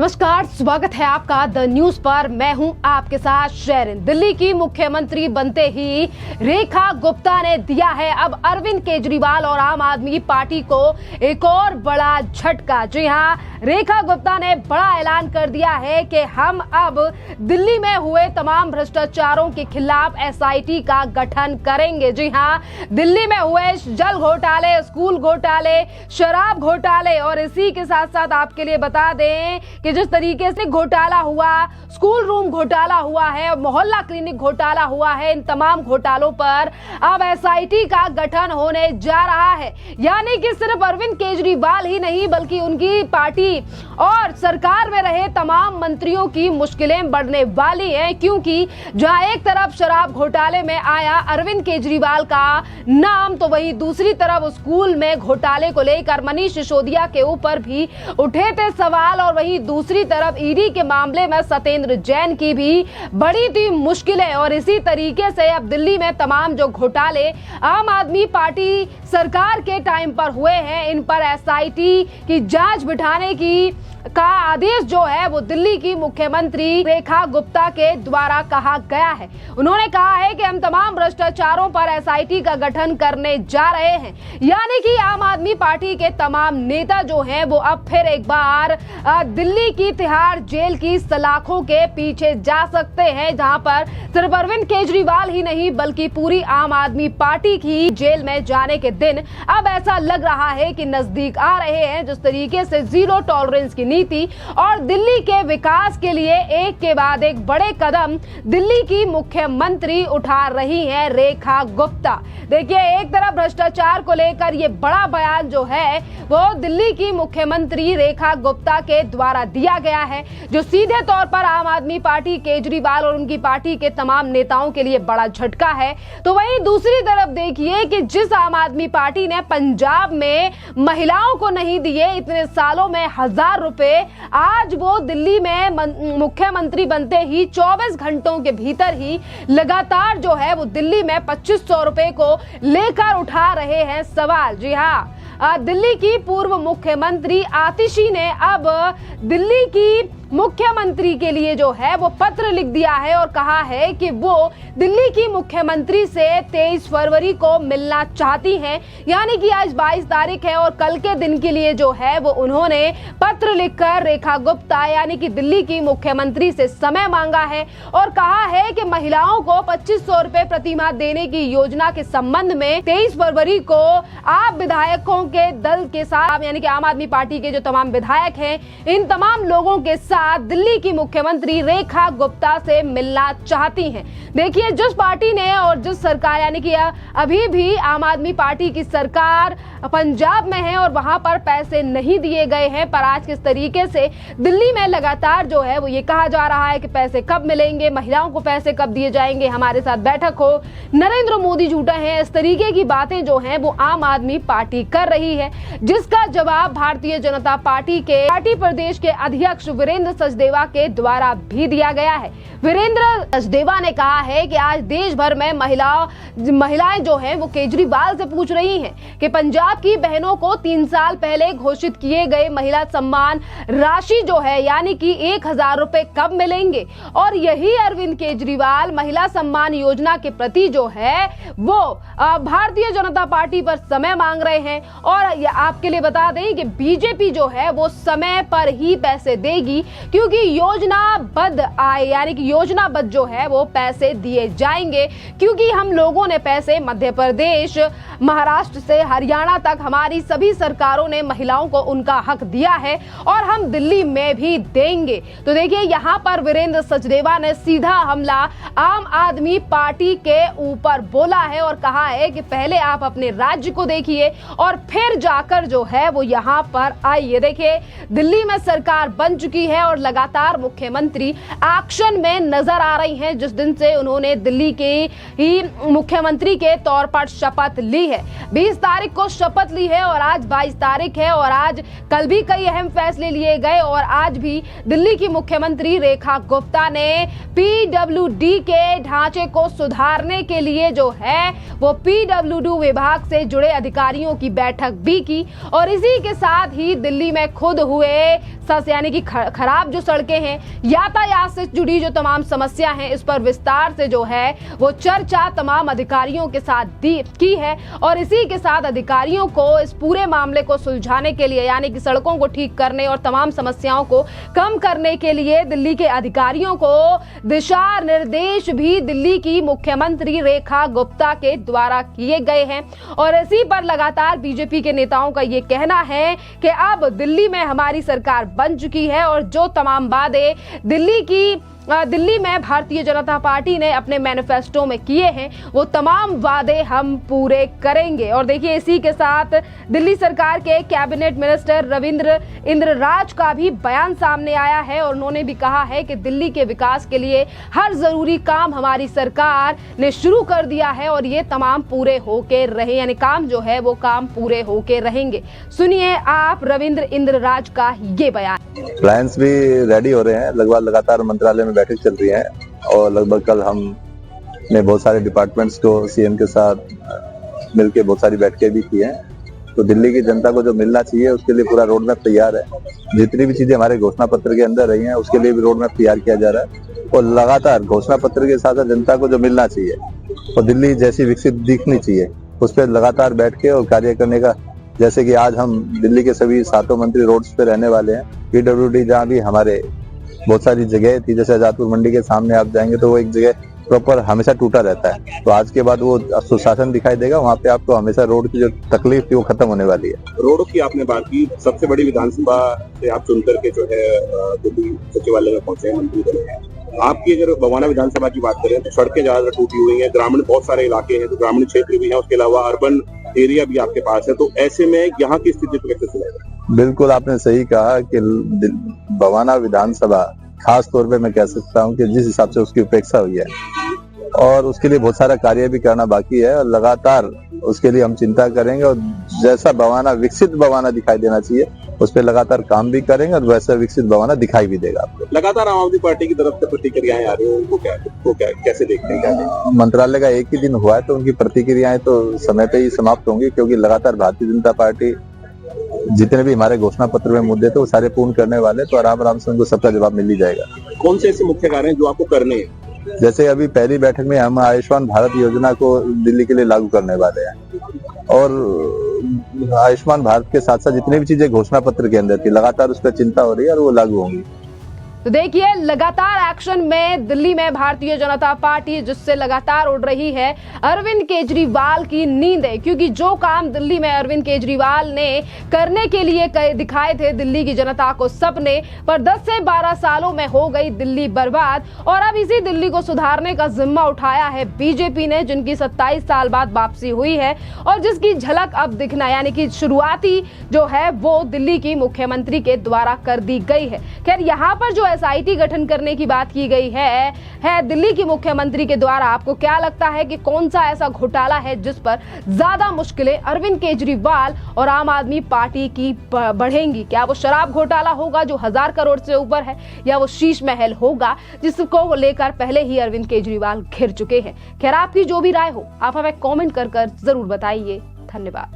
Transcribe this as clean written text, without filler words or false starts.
नमस्कार, स्वागत है आपका द न्यूज पर। मैं हूं आपके साथ शेरिन। दिल्ली की मुख्यमंत्री बनते ही रेखा गुप्ता ने दिया है अब अरविंद केजरीवाल और आम आदमी पार्टी को एक और बड़ा झटका। जी हां, रेखा गुप्ता ने बड़ा ऐलान कर दिया है कि हम अब दिल्ली में हुए तमाम भ्रष्टाचारों के खिलाफ एसआईटी का गठन करेंगे। जी हां, दिल्ली में हुए जल घोटाले, स्कूल घोटाले, शराब घोटाले और इसी के साथ साथ आपके लिए बता दें कि जिस तरीके से घोटाला हुआ, स्कूल रूम घोटाला हुआ है, मोहल्ला क्लिनिक घोटाला हुआ है, इन तमाम घोटालों पर अब एसआईटी का गठन होने जा रहा है। यानी कि सिर्फ अरविंद केजरीवाल ही नहीं बल्कि उनकी पार्टी और सरकार में रहे तमाम मंत्रियों की मुश्किलें बढ़ने वाली हैं, क्योंकि जहां एक तरफ शराब घोटाले में आया अरविंद केजरीवाल का नाम, तो वहीं दूसरी तरफ स्कूल में घोटाले को लेकर मनीष सिसोदिया के ऊपर भी उठे थे सवाल, और वहीं दूसरी तरफ ईडी के मामले में सत्येंद्र जैन की भी बड़ी थी मुश्किलें। और इसी तरीके से अब दिल्ली में तमाम जो घोटाले आम आदमी पार्टी सरकार के टाइम पर हुए हैं, इन पर एसआईटी की जांच बिठाने का आदेश जो है वो दिल्ली की मुख्यमंत्री रेखा गुप्ता के द्वारा कहा गया है। उन्होंने कहा है कि हम तमाम भ्रष्टाचारों पर एसआईटी का गठन करने जा रहे हैं। यानी कि आम आदमी पार्टी के तमाम नेता जो हैं वो अब फिर एक बार दिल्ली की तिहाड़ जेल की सलाखों के पीछे जा सकते हैं, जहां पर सिर्फ अरविंद केजरीवाल ही नहीं बल्कि पूरी आम आदमी पार्टी की जेल में जाने के दिन अब ऐसा लग रहा है कि नजदीक आ रहे हैं। जिस तरीके से जीरो टॉलरेंस की नीति और दिल्ली के विकास के लिए एक के बाद एक बड़े कदम दिल्ली की मुख्यमंत्री उठा रही हैं रेखा गुप्ता। देखिए, एक तरफ भ्रष्टाचार को लेकर ये बड़ा बयान जो है वो दिल्ली की मुख्यमंत्री रेखा गुप्ता के द्वारा दिया गया है, जो सीधे तौर पर आम आदमी पार्टी, केजरीवाल और उनकी पार्टी के तमाम नेताओं के लिए बड़ा झटका है। तो वहीं दूसरी तरफ देखिए कि जिस आम आदमी पार्टी ने पंजाब में महिलाओं को नहीं दिए इतने सालों में 1000 रुपए, आज वो दिल्ली में मुख्यमंत्री बनते ही 24 घंटों के भीतर ही लगातार जो है वो दिल्ली में 2500 रुपए को लेकर उठा रहे हैं सवाल। जी हाँ, दिल्ली की पूर्व मुख्यमंत्री आतिशी ने अब दिल्ली की मुख्यमंत्री के लिए जो है वो पत्र लिख दिया है और कहा है कि वो दिल्ली की मुख्यमंत्री से 23 फरवरी को मिलना चाहती हैं। यानी कि आज 22 तारीख है और कल के दिन के लिए जो है वो उन्होंने पत्र लिखकर रेखा गुप्ता यानी कि दिल्ली की मुख्यमंत्री से समय मांगा है और कहा है कि महिलाओं को 2500 रुपए प्रति माह देने की योजना के संबंध में 23 फरवरी को आप विधायकों के दल के साथ यानी कि आम आदमी पार्टी के जो तमाम विधायक हैं, इन तमाम लोगों के साथ दिल्ली की मुख्यमंत्री रेखा गुप्ता से मिलना चाहती हैं। देखिए, जिस पार्टी ने और जिस सरकार यानी कि अभी भी आम आदमी पार्टी की सरकार पंजाब में है और वहां पर पैसे नहीं दिए गए हैं, पर आज किस तरीके से दिल्ली में लगातार जो है वो ये कहा जा रहा है कि पैसे कब मिलेंगे, महिलाओं को पैसे कब दिए जाएंगे, हमारे साथ बैठक हो, नरेंद्र मोदी जुटे हैं, इस तरीके की बातें जो हैं वो आम आदमी पार्टी कर रही है, जिसका जवाब भारतीय जनता पार्टी के प्रदेश के अध्यक्ष वीरेंद्र सचदेवा के द्वारा भी दिया गया है। वीरेंद्र सचदेवा ने कहा है कि आज देश भर में महिलाएं जो हैं वो केजरीवाल से पूछ रही हैं कि पंजाब की बहनों को 3 साल पहले घोषित किए गए महिला सम्मान राशि जो है यानी कि 1000 रुपए कब मिलेंगे, और यही अरविंद केजरीवाल महिला सम्मान योजना के प्रति जो है वो भारतीय जनता पार्टी पर समय मांग रहे हैं। और आपके लिए बता दें कि बीजेपी जो है वो समय पर ही पैसे देगी, क्योंकि योजनाबद्ध आय यानी कि योजनाबद्ध जो है वो पैसे दिए जाएंगे, क्योंकि हम लोगों ने पैसे मध्य प्रदेश, महाराष्ट्र से हरियाणा तक हमारी सभी सरकारों ने महिलाओं को उनका हक दिया है और हम दिल्ली में भी देंगे। तो देखिए, यहाँ पर वीरेंद्र सचदेवा ने सीधा हमला आम आदमी पार्टी के ऊपर बोला है और कहा है कि पहले आप अपने राज्य को देखिए और फिर जाकर जो है वो यहाँ पर आइए। देखिए, दिल्ली में सरकार बन चुकी है और लगातार मुख्यमंत्री एक्शन में नजर आ रही हैं। जिस दिन से उन्होंने दिल्ली के ही मुख्यमंत्री के तौर पर शपथ ली है, 20 तारीख को शपथ ली है और आज 22 तारीख है और आज कल भी कई अहम फैसले लिए गए और आज भी दिल्ली की मुख्यमंत्री रेखा गुप्ता ने पीडब्ल्यूडी के ढांचे को सुधारने के लिए जो है वो पीडब्ल्यूडी विभाग से जुड़े अधिकारियों की बैठक भी की और इसी के साथ ही दिल्ली में खुद हुए यानी कि खराब खराब जो सड़कें हैं, यातायात से जुड़ी जो तमाम समस्या हैं, इस पर विस्तार से जो है वो चर्चा तमाम अधिकारियों के साथ की है। और इसी के साथ अधिकारियों को इस पूरे मामले को सुलझाने के लिए, यानी कि सड़कों को ठीक करने और तमाम समस्याओं को कम करने के लिए दिल्ली के अधिकारियों को दिशा निर्देश भी दिल्ली की मुख्यमंत्री रेखा गुप्ता के द्वारा किए गए हैं। और इसी पर लगातार बीजेपी के नेताओं का ये कहना है कि अब दिल्ली में हमारी सरकार बन चुकी है और जो तमाम वादे दिल्ली में भारतीय जनता पार्टी ने अपने मैनिफेस्टो में किए हैं, वो तमाम वादे हम पूरे करेंगे। और देखिए, इसी के साथ दिल्ली सरकार के कैबिनेट मिनिस्टर रविंद्र इंद्रराज का भी बयान सामने आया है और उन्होंने भी कहा है कि दिल्ली के विकास के लिए हर जरूरी काम हमारी सरकार ने शुरू कर दिया है और ये तमाम पूरे होके रहे, यानी काम जो है वो काम पूरे होके रहेंगे। सुनिए आप रविंद्र इंद्रराज का ये बयान। प्लान्स भी रेडी हो रहे हैं, लगभग लगातार मंत्रालय में बैठक चल रही है और लगभग कल हमने बहुत सारे डिपार्टमेंट्स को सीएम के साथ मिलकर बहुत सारी बैठकें भी की हैं। तो दिल्ली की जनता को जो मिलना चाहिए उसके लिए पूरा रोड मैप तैयार है। जितनी भी चीजें हमारे घोषणा पत्र के अंदर रही हैं उसके लिए भी रोड मैप तैयार किया जा रहा है और लगातार घोषणा पत्र के साथ साथ जनता को जो मिलना चाहिए और दिल्ली जैसी विकसित दिखनी चाहिए उस पर लगातार बैठ के और कार्य करने का। जैसे कि आज हम दिल्ली के सभी 7 मंत्री रोड्स पे रहने वाले हैं। पीडब्ल्यूडी जहाँ भी हमारे बहुत सारी जगह थी, जैसे आजादपुर मंडी के सामने आप जाएंगे तो वो एक जगह प्रॉपर हमेशा टूटा रहता है, तो आज के बाद वो सुशासन दिखाई देगा। वहाँ पे आपको हमेशा रोड की जो तकलीफ थी वो खत्म होने वाली है। रोडों की आपने बात की, सबसे बड़ी विधानसभा से आप चुनकर के जो है दिल्ली सचिवालय में पहुंचे हैं, मंत्री बने हैं। आपकी अगर बवाना विधानसभा की बात करें तो सड़कें ज्यादा टूटी हुई हैं, ग्रामीण बहुत सारे इलाके हैं, तो ग्रामीण क्षेत्र भी है, उसके अलावा अर्बन एरिया भी आपके पास है। तो ऐसे में यहाँ की स्थिति तो कैसे सुनेगा? बिल्कुल आपने सही कहा कि बवाना विधानसभा खास तौर पे मैं कह सकता हूँ कि जिस हिसाब से उसकी उपेक्षा हुई है और उसके लिए बहुत सारा कार्य भी करना बाकी है और लगातार उसके लिए हम चिंता करेंगे और जैसा बवाना विकसित बवाना दिखाई देना चाहिए उस पर लगातार काम भी करेंगे और वैसा विकसित बवाना दिखाई भी देगा आपको। लगातार आम आदमी पार्टी की तरफ से प्रतिक्रियाएं आ रही है, उनको क्या कैसे देखते हैं? मंत्रालय का एक ही दिन हुआ है तो उनकी प्रतिक्रियाएं तो समय पे ही समाप्त होंगी, क्योंकि लगातार भारतीय जनता पार्टी जितने भी हमारे घोषणा पत्र में मुद्दे थे वो सारे पूर्ण करने वाले, तो आराम से उनको सबका जवाब मिल ही जाएगा। कौन से ऐसे मुख्य कार्य हैं जो आपको करने हैं? जैसे अभी पहली बैठक में हम आयुष्मान भारत योजना को दिल्ली के लिए लागू करने वाले हैं और आयुष्मान भारत के साथ साथ जितनी भी चीजें घोषणा पत्र के अंदर थी लगातार उस पर चिंता हो रही है और वो लागू होंगी। तो देखिए, लगातार एक्शन में दिल्ली में भारतीय जनता पार्टी, जिससे लगातार उड़ रही है अरविंद केजरीवाल की नींदें, क्योंकि जो काम दिल्ली में अरविंद केजरीवाल ने करने के लिए दिखाए थे दिल्ली की जनता को सपने, पर 10 से 12 सालों में हो गई दिल्ली बर्बाद। और अब इसी दिल्ली को सुधारने का जिम्मा उठाया है बीजेपी ने, जिनकी 27 साल बाद वापसी हुई है और जिसकी झलक अब दिखना, यानी कि शुरुआती जो है वो दिल्ली की मुख्यमंत्री के द्वारा कर दी गई है। खैर, यहाँ पर जो एसआईटी गठन करने की बात की गई है दिल्ली की मुख्यमंत्री के द्वारा, आपको क्या लगता है कि कौन सा ऐसा घोटाला है जिस पर ज्यादा मुश्किलें अरविंद केजरीवाल और आम आदमी पार्टी की बढ़ेंगी? क्या वो शराब घोटाला होगा जो 1000 करोड़ से ऊपर है, या वो शीश महल होगा जिसको लेकर पहले ही अरविंद केजरीवाल घिर चुके हैं? खैर, आपकी जो भी राय हो आप हमें कॉमेंट कर जरूर बताइए। धन्यवाद।